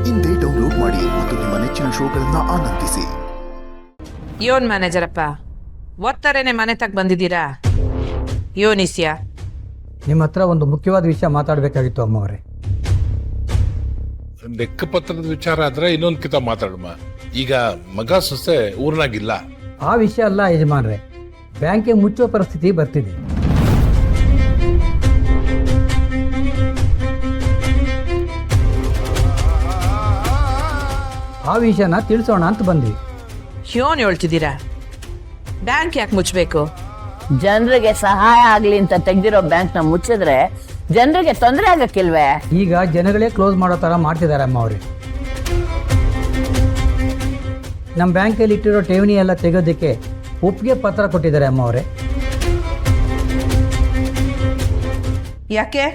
ಇಂದೇ ಡೌನ್ಲೋಡ್ ಮಾಡಿ ಮತ್ತು ನಿಮ್ಮ ನೆಚ್ಚಿನ ಶೋಗಳನ್ನ ಆನಂದಿಸಿ. ಯೋನ್ ಮ್ಯಾನೇಜರಪ್ಪ, ಒತ್ತರೇನೆ ಮನೆ ತಗ ಬಂದಿದ್ದೀರಾ? ಯೋನಿಸ್ಯಾ, ನಿಮ್ಮ ಹತ್ರ ಒಂದು ಮುಖ್ಯವಾದ ವಿಷಯ ಮಾತಾಡಬೇಕಾಗಿತ್ತು ಅಮ್ಮವರೇ. ಲೆಕ್ಕಪತ್ರದ ವಿಚಾರ ಆದ್ರೆ ಇನ್ನೊಂದು ಕಿತ ಮಾತಾಡಮ್ಮ. ಈಗ ಮಗ ಸೊಸೆ ಊರ್ನಾಗಿಲ್ಲ. ಆ ವಿಷಯ ಅಲ್ಲ ಯಜಮಾನ್ರೆ, ಬ್ಯಾಂಕಿಗೆ ಮುಚ್ಚುವ ಪರಿಸ್ಥಿತಿ ಬರ್ತಿದೆ. ಆ ವಿಷಯನ ತಿಳಿಸೋಣ ಅಂತ ಬಂದ್ವಿ. ಯೋನ್ ಹೇಳ್ತಿದ್ದೀರಾ? ಬ್ಯಾಂಕ್ ಯಾಕೆ ಮುಚ್ಚಬೇಕು? ಜನರಿಗೆ ಸಹಾಯ ಆಗ್ಲಿ ಅಂತ ತೆಗ್ದಿರೋ ಬ್ಯಾಂಕ್ನ ಮುಚ್ಚಿದ್ರೆ ಜನರಿಗೆ ತೊಂದರೆ ಆಗಕ್ಕಿಲ್ವೇ? ಈಗ ಜನಗಳೇ ಕ್ಲೋಸ್ ಮಾಡೋ ಥರ ಮಾಡ್ತಿದ್ದಾರೆ ಅಮ್ಮವ್ರೆ. ನಮ್ಮ ಬ್ಯಾಂಕಲ್ಲಿ ಇಟ್ಟಿರೋ ಠೇವಣಿ ಎಲ್ಲ ತೆಗೋದಕ್ಕೆ ಒಪ್ಪಿಗೆ ಪತ್ರ ಕೊಟ್ಟಿದ್ದಾರೆ ಅಮ್ಮವ್ರೆ. ಯಾಕೆ?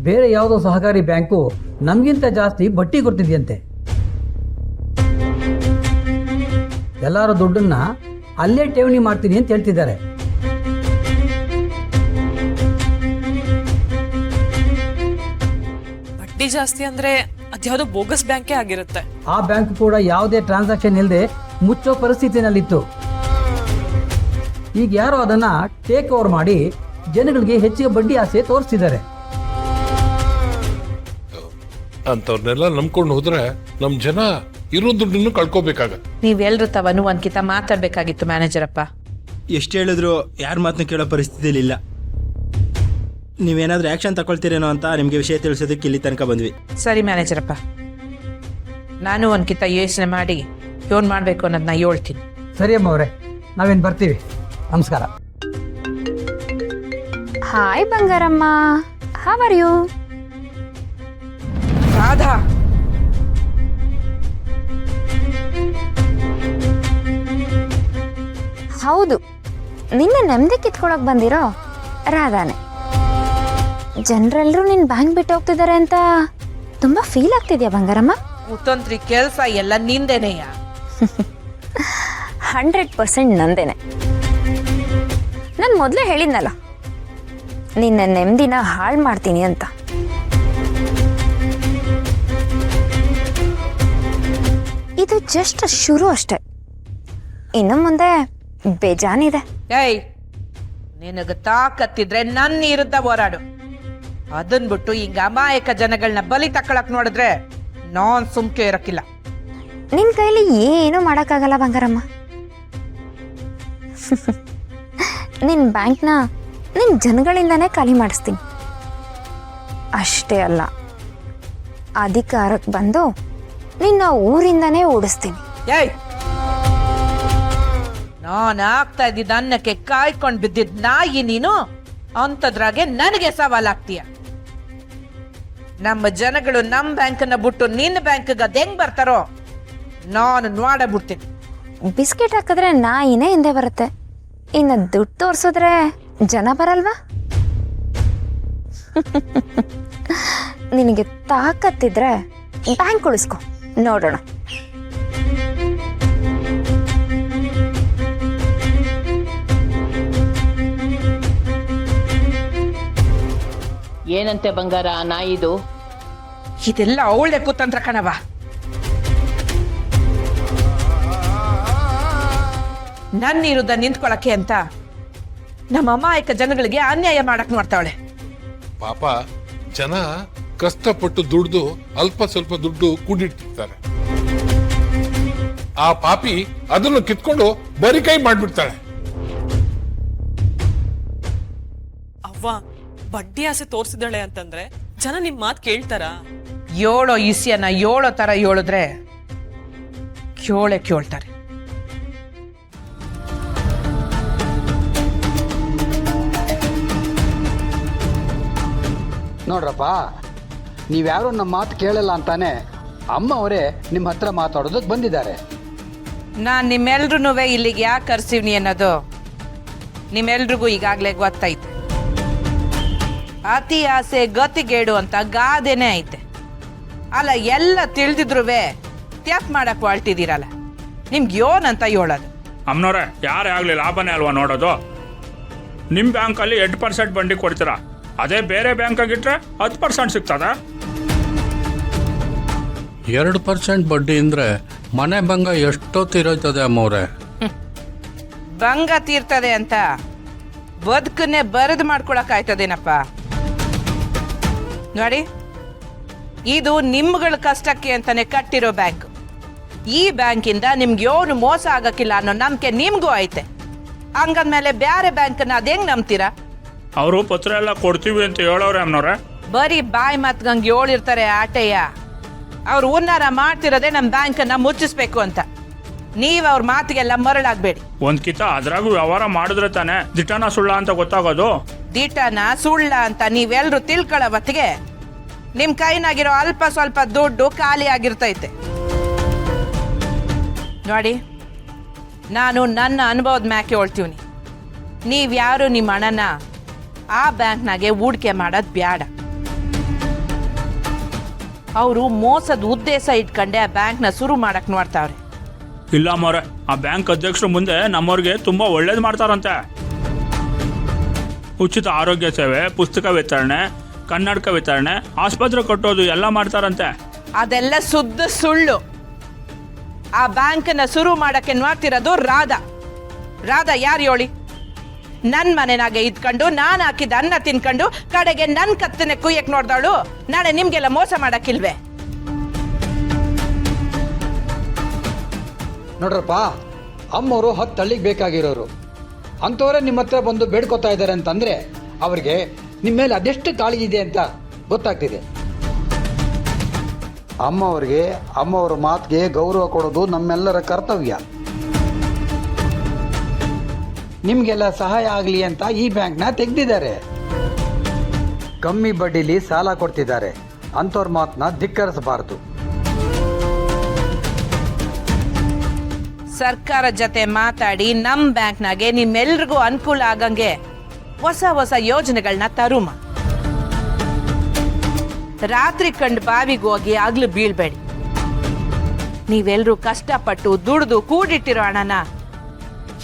ಬೇರೆ ಯಾವುದೋ ಸಹಕಾರಿ ಬ್ಯಾಂಕು ನಮಗಿಂತ ಜಾಸ್ತಿ ಬಡ್ಡಿ ಕೊಡ್ತಿದ್ಯಂತೆ. ಎಲ್ಲರೂ ದುಡ್ಡನ್ನ ಅಲ್ಲೇ ಠೇವಣಿ ಮಾಡ್ತೀನಿ ಅಂತ ಹೇಳ್ತಿದ್ದಾರೆ. ಬಡ್ಡಿ ಜಾಸ್ತಿ ಅಂದ್ರೆ ಅದ್ಯಾವುದೋ ಬೋಗಸ್ ಬ್ಯಾಂಕೇ ಆಗಿರುತ್ತೆ. ಆ ಬ್ಯಾಂಕ್ ಕೂಡ ಯಾವುದೇ ಟ್ರಾನ್ಸಾಕ್ಷನ್ ಇಲ್ಲದೆ ಮುಚ್ಚೋ ಪರಿಸ್ಥಿತಿನಲ್ಲಿತ್ತು. ಈಗ ಯಾರೋ ಅದನ್ನ ಟೇಕ್ ಓವರ್ ಮಾಡಿ ಜನಗಳಿಗೆ ಹೆಚ್ಚಿಗೆ ಬಡ್ಡಿ ಆಸೆ ತೋರಿಸ್ತಿದ್ದಾರೆ. ಅಂತವ್ರನ್ನೆಲ್ಲ ನಂಬ್ಕೊಂಡು ಹೋದ್ರೆ ನಮ್ ಜನ ಇರೋ ದುಡ್ಡನ್ನು ಕಳ್ಕೋಬೇಕಾಗತ್ತೆ. ನೀವೆಲ್ರು ತವನು ಒಂದ್ಕಿತ ಮಾತಾಡ್ಬೇಕಾಗಿತ್ತು ಮ್ಯಾನೇಜರಪ್ಪ. ಎಷ್ಟು ಹೇಳಿದ್ರು ಯಾರ ಮಾತನ್ನು ಕೇಳೋ ಪರಿಸ್ಥಿತಿಯಲ್ಲಿ ಇಲ್ಲ. ನೀವೇನಾದ್ರೂ ಆ್ಯಕ್ಷನ್ ತಗೊಳ್ತೀರೇನೋ ಅಂತ ನಿಮಗೆ ವಿಷಯ ತಿಳಿಸೋದಕ್ಕೆ ಇಲ್ಲಿ ತನಕ ಬಂದ್ವಿ. ಸರಿ ಮ್ಯಾನೇಜರಪ್ಪ, ನಾನು ಒಂದ್ಕಿತ ಯೋಚನೆ ಮಾಡಿ ಯೋನ್ ಮಾಡಬೇಕು ಅನ್ನೋದನ್ನ ಹೇಳ್ತೀನಿ. ಸರಿ ಅಮ್ಮವ್ರೆ, ನಾವೇನು ಬರ್ತೀವಿ. ನಮಸ್ಕಾರ. Hi Bangaramma, how are you? Radha, ಹೌದು, ನಿನ್ನ ನೆಮ್ಮದಿ ಕಿತ್ಕೊಳಕ್ ಬಂದಿರೋ ರಾಧಾನೆ. ಜನರೆಲ್ಲರೂ ನಿನ್ನ ಬ್ಯಾಂಕ್ ಬಿಟ್ಟು ಹೋಗ್ತಿದ್ದಾರೆ ಅಂತ ತುಂಬಾ ಫೀಲ್ ಆಗ್ತಿದ್ಯಾ ಬಂಗಾರಮ್ಮ? ಉತ್ತಂತ್ರಿ ಕೆಲಸ ಎಲ್ಲ ನಿಂದೇನೆಯ? 100% ನಂದೇನೆ. ನಾನು ಮೊದಲೇ ಹೇಳಿದ್ನಲ್ಲ, ನಿನ್ನ ನೆಮ್ಮದಿನ ಹಾಳು ಮಾಡ್ತೀನಿ ಅಂತ. ಇದು ಜಸ್ಟ್ ಶುರು ಅಷ್ಟೆ, ಇನ್ನು ಮುಂದೆ ಬೇಜಾನಿದೆ. ಏಯ್, ನಿನಗ ತಾಕತ್ತಿದ್ರೆ ನನ್ನ ವಿರುದ್ಧ ಹೋರಾಡು. ಅದನ್ ಬಿಟ್ಟು ಹಿಂಗ ಅಮಾಯಕ ಜನಗಳನ್ನ ಬಲಿ ತಕ್ಕಳಕ್ ನೋಡಿದ್ರೆ ನಾನ್ ಸುಮ್ಕೆ ಇರಕ್ಕಿಲ್ಲ. ನಿನ್ ಕೈಲಿ ಏನು ಮಾಡಕ್ಕಾಗಲ್ಲ ಬಂಗಾರಮ್ಮ. ನಿನ್ ಬ್ಯಾಂಕ್ನ ನಿನ್ ಜನಗಳಿಂದಾನೇ ಖಾಲಿ ಮಾಡಿಸ್ತೀನಿ. ಅಷ್ಟೇ ಅಲ್ಲ, ಅಧಿಕಾರಕ್ಕೆ ಬಂದು ನಿನ್ನ ಊರಿಂದಾನೇ ಓಡಿಸ್ತೀನಿ. ಏಯ್, ನಾನ್ ಆಗ್ತಾ ಇದ್ದಿದ್ದ ಅನ್ನಕ್ಕೆ ಕಾಯ್ಕೊಂಡ್ ಬಿದ್ದಿದ್ ನಾಯಿ ನೀನು, ಅಂತದ್ರಾಗೆ ನನಗೆ ಸವಾಲಾಗ್ತೀಯ. ನಮ್ಮ ಜನಗಳು ನಮ್ ಬ್ಯಾಂಕನ್ನ ಬಿಟ್ಟು ನಿನ್ನ ಬ್ಯಾಂಕ್ಗೆ ಅದ್ ಹೆಂಗ್ ಬರ್ತಾರೋ ನಾನು ನೋಡಬಿಡ್ತೀನಿ. ಬಿಸ್ಕೆಟ್ ಹಾಕಿದ್ರೆ ನಾಯಿನೇ ಹಿಂದೆ ಬರುತ್ತೆ, ಇನ್ನು ದುಡ್ಡು ತೋರ್ಸಿದ್ರೆ ಜನ ಬರಲ್ವಾ? ನಿನಗೆ ತಾಕತ್ತಿದ್ರೆ ಬ್ಯಾಂಕ್ ಉಳಿಸ್ಕೊ, ನೋಡೋಣ. ಏನಂತೆ ಬಂಗಾರ ನಾಯಿದು? ಇದೆಲ್ಲ ಅವಳೆ ಕುತಂತ್ರ ಕಣವ. ನನ್ನ ವಿರುದ್ಧ ನಿಂತ್ಕೊಳಕ್ಕೆ ಅಂತ ನಮ್ಮ ಅಮಾಯಕ ಜನಗಳಿಗೆ ಅನ್ಯಾಯ ಮಾಡಕ್ ನೋಡ್ತಾವಳೆ. ಪಾಪ ಜನ ಕಷ್ಟಪಟ್ಟು ದುಡ್ದು ಅಲ್ಪ ಸ್ವಲ್ಪ ದುಡ್ಡು ಕೂಡಿಟ್ಟಿರ್ತಾರೆ. ಆ ಪಾಪಿ ಅದನ್ನು ಕಿತ್ಕೊಂಡು ಬರಿ ಕೈ ಮಾಡ್ಬಿಡ್ತಾಳೆ. ಅವ್ವ, ಬಡ್ಡಿ ಆಸೆ ತೋರಿಸಿದಳೆ ಅಂತಂದ್ರೆ ಜನ ನಿಮ್ ಮಾತು ಕೇಳ್ತಾರ? ಏಳೋ ಇಸ್ಯನ ಏಳೋ ತರ ಹೇಳಿದ್ರೆ ಕೇಳ್ತಾರೆ. ನೋಡ್ರಪ್ಪ, ನೀವ್ಯಾರು ನಮ್ಮ ಮಾತು ಕೇಳಲ್ಲ ಅಂತಾನೆ ಅಮ್ಮ ಅವರೇ ನಿಮ್ಮ ಹತ್ರ ಮಾತಾಡೋದಕ್ಕೆ ಬಂದಿದ್ದಾರೆ. ನಾನ್ ನಿಮ್ಮೆಲ್ರೂ ಇಲ್ಲಿಗೆ ಯಾಕೆ ಕರ್ಸಿವ್ನಿ ಅನ್ನೋದು ನಿಮ್ಮೆಲ್ರಿಗೂ ಈಗಾಗ್ಲೇ ಗೊತ್ತೈತೆ. ಅತಿ ಆಸೆ ಗತಿಗೇಡು ಅಂತ ಗಾದೆನೇ ಐತೆ. ಅಲ್ಲ, ಎಲ್ಲ ತಿಳಿದಿದ್ರುವೆ ತ್ಯಾಪ್ ಮಾಡಕ್ ಹೊಳ್ತಿದ್ದೀರಲ್ಲ, ನಿಮ್ಗೆ ಯೋನಂತ ಹೇಳೋದು. ಅಮ್ಮನವ್ರೆ, ಯಾರೇ ಆಗಲಿ ಲಾಭನೇ ಅಲ್ವಾ ನೋಡೋದು? ನಿಮ್ಮ ಬ್ಯಾಂಕಲ್ಲಿ 8% ಬಡ್ಡಿ ಕೊಡ್ತೀರಾ, ಅದೇ ಬೇರೆ ಬ್ಯಾಂಕಾಗಿಟ್ರೆ 10% ಸಿಗ್ತದ. 2% ಬಡ್ಡಿ ಅಂದರೆ ಮನೆ ಭಂಗ ಎಷ್ಟೊತ್ತಿರೋಯ್ತದೆ ಅಮ್ಮವ್ರೆ? ಭಂಗ ತೀರ್ತದೆ ಅಂತ ಬದುಕನ್ನೇ ಬರೆದು ಮಾಡ್ಕೊಳಕ್ ಆಯ್ತದೇನಪ್ಪ? ನೋಡಿ, ಇದು ನಿಮ್ಗಳ ಕಷ್ಟಕ್ಕೆ ಅಂತಾನೆ ಕಟ್ಟಿರೋ ಬ್ಯಾಂಕ್. ಈ ಬ್ಯಾಂಕಿಂದ ನಿಮ್ಗೆ ಏನು ಮೋಸ ಆಗಕ್ಕಿಲ್ಲ ಅನ್ನೋ ನಂಬಿಕೆ ನಿಮ್ಗೂ ಐತೆ. ಹಂಗಂದ್ಮೇಲೆ ಬೇರೆ ಬ್ಯಾಂಕನ್ನ ಅದ್ ಹೆಂಗ್ ನಂಬ್ತೀರಾ? ಅವರು ಪತ್ರ ಎಲ್ಲ ಕೊಡ್ತೀವಿ ಅಂತ ಹೇಳೋರೆ ಅಮ್ಮನವ್ರೆ. ಬರೀ ಬಾಯಿ ಮಾತ್ಗಂಗೆ ಹೇಳಿರ್ತಾರೆ ಆಟಯ್ಯ. ಅವ್ರು ಉನ್ನಾರ ಮಾಡ್ತಿರೋದೇ ನಮ್ಮ ಬ್ಯಾಂಕನ್ನ ಮುಚ್ಚಿಸ್ಬೇಕು ಅಂತ. ನೀವ್ ಅವ್ರ ಮಾತಿಗೆಲ್ಲ ಮರಳಾಗ್ಬೇಡಿ. ಒಂದ್ ಕಿತ ಅದ್ರಾಗೂ ವ್ಯವಹಾರ ಮಾಡಿದ್ರೆ ತಾನೆ ದಿಟನ ಸುಳ್ಳ ಅಂತ ಗೊತ್ತಾಗೋದು. ದಿಟನ ಸುಳ್ಳ ಅಂತ ನೀವೆಲ್ರೂ ತಿಳ್ಕೊಳ್ಳೋ ಹೊತ್ತಿಗೆ ನಿಮ್ ಕೈನಾಗಿರೋ ಅಲ್ಪ ಸ್ವಲ್ಪ ದುಡ್ಡು ಖಾಲಿ ಆಗಿರ್ತೈತೆ. ನೋಡಿ, ನಾನು ನನ್ನ ಅನುಭವದ ಮ್ಯಾಕೆ ಹೇಳ್ತೀವಿ, ನೀವ್ಯಾರು ನಿಮ್ಮ ಹಣನ ಆ ಬ್ಯಾಂಕ್ನಾಗೆ ಹೂಡಿಕೆ ಮಾಡೋದು ಬ್ಯಾಡ. ಅವರು ಮೋಸದ ಉದ್ದೇಶ ಇಟ್ಕೊಂಡೆ ಆ ಬ್ಯಾಂಕ್ನ ಶುರು ಮಾಡಕ್ ನೋಡ್ತಾವ್ರೆ. ಇಲ್ಲ ಅಮ್ಮವ್ರೆ, ಆ ಬ್ಯಾಂಕ್ ಅಧ್ಯಕ್ಷರು ಮುಂದೆ ನಮ್ಮವ್ರಿಗೆ ತುಂಬಾ ಒಳ್ಳೇದು ಮಾಡ್ತಾರಂತೆ. ಉಚಿತ ಆರೋಗ್ಯ ಸೇವೆ, ಪುಸ್ತಕ ವಿತರಣೆ, ಕನ್ನಡಕ ವಿತರಣೆ, ಆಸ್ಪತ್ರೆ ಕಟ್ಟೋದು ಎಲ್ಲ ಮಾಡ್ತಾರಂತೆ. ಅದೆಲ್ಲ ಶುದ್ಧ ಸುಳ್ಳು. ಆ ಬ್ಯಾಂಕನ್ನ ಶುರು ಮಾಡಕ್ಕೆ ನೋಡ್ತಿರೋದು ರಾಧಾ ಯಾರು ಹೇಳಿ? ನನ್ ಮನೆನಾಗೆ ಇದ್ಕೊಂಡು ನಾನು ಹಾಕಿದ ಅನ್ನ ತಿನ್ಕೊಂಡು ಕಡೆಗೆ ನನ್ ಕತ್ತನೆ ಕುಯ್ಯಕ್ ನೋಡ್ದಾಳು. ನಾಳೆ ನಿಮ್ಗೆಲ್ಲ ಮೋಸ ಮಾಡಕ್ಕಿಲ್ವೇ? ನೋಡ್ರಪ್ಪ, ಅಮ್ಮವರು 10 ಹಳ್ಳಿಗೆ ಬೇಕಾಗಿರೋರು ಅಂಥವರೇ ನಿಮ್ಮ ಹತ್ರ ಬಂದು ಬೇಡ್ಕೊತಾ ಇದ್ದಾರೆ ಅಂತಂದರೆ ಅವ್ರಿಗೆ ನಿಮ್ಮ ಮೇಲೆ ಅದೆಷ್ಟು ಕಾಳಜಿ ಇದೆ ಅಂತ ಗೊತ್ತಾಗ್ತಿದೆ. ಅಮ್ಮವ್ರಿಗೆ ಅಮ್ಮವ್ರ ಮಾತಿಗೆ ಗೌರವ ಕೊಡೋದು ನಮ್ಮೆಲ್ಲರ ಕರ್ತವ್ಯ. ನಿಮಗೆಲ್ಲ ಸಹಾಯ ಆಗಲಿ ಅಂತ ಈ ಬ್ಯಾಂಕ್ನ ತೆಗೆದಿದ್ದಾರೆ. ಕಮ್ಮಿ ಬಡ್ಡಿಲಿ ಸಾಲ ಕೊಡ್ತಿದ್ದಾರೆ. ಅಂಥವ್ರ ಮಾತನ್ನ ಧಿಕ್ಕರಿಸಬಾರ್ದು. ಸರ್ಕಾರ ಜೊತೆ ಮಾತಾಡಿ ನಮ್ ಬ್ಯಾಂಕ್ನಾಗೆ ನಿಮ್ಮೆಲ್ರಿಗೂ ಅನುಕೂಲ ಆಗಂಗೆ ಹೊಸ ಹೊಸ ಯೋಜನೆಗಳನ್ನ ತರುಮ. ರಾತ್ರಿ ಕಂಡು ಬಾವಿಗೆ ಹೋಗಿ ಆಗ್ಲೂ ಬೀಳ್ಬೇಡಿ. ನೀವೆಲ್ರೂ ಕಷ್ಟಪಟ್ಟು ದುಡ್ದು ಕೂಡಿಟ್ಟಿರೋ ಹಣನ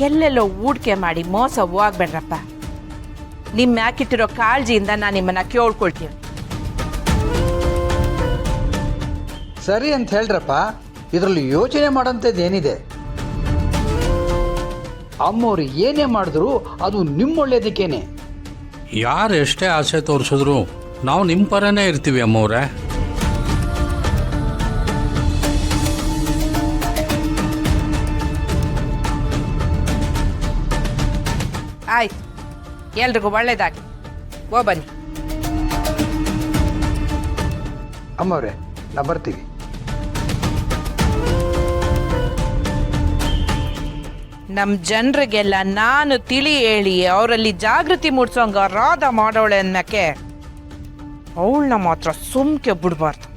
ಎಲ್ಲೆಲ್ಲೋ ಹೂಡಿಕೆ ಮಾಡಿ ಮೋಸ ಹೋಗ್ಬೇಡ್ರಪ್ಪ. ನಿಮ್ಮ ಯಾಕಿಟ್ಟಿರೋ ಕಾಳಜಿಯಿಂದ ನಾನು ನಿಮ್ಮನ್ನ ಕೇಳ್ಕೊಳ್ತೀನಿ. ಸರಿ ಅಂತ ಹೇಳ್ರಪ್ಪ, ಇದರಲ್ಲಿ ಯೋಚನೆ ಮಾಡೋಂಥದ್ದು ಏನಿದೆ? ಅಮ್ಮವ್ರು ಏನೇ ಮಾಡಿದ್ರು ಅದು ನಿಮ್ಮ ಒಳ್ಳೇದಕ್ಕೇನೆ. ಯಾರು ಎಷ್ಟೇ ಆಸೆ ತೋರಿಸಿದ್ರು ನಾವು ನಿಮ್ಮ ಪರನೇ ಇರ್ತೀವಿ ಅಮ್ಮವ್ರೆ. ಆಯ್ತು, ಎಲ್ರಿಗೂ ಒಳ್ಳೇದಾಗಿ. ಓ ಬನ್ನಿ. ಅಮ್ಮವ್ರೆ, ನಾ ಬರ್ತೀವಿ. ನಮ್ಮ ಜನರಿಗೆಲ್ಲ ನಾನು ತಿಳಿ ಹೇಳಿ ಅವರಲ್ಲಿ ಜಾಗೃತಿ ಮೂಡಿಸೋಂಗ ರಾಧ ಮಾಡೋಳೆ ಅನ್ನಕ್ಕೆ ಅವಳನ್ನ ಮಾತ್ರ ಸುಮ್ಕೆ ಬಿಡ್ಬಾರ್ದು.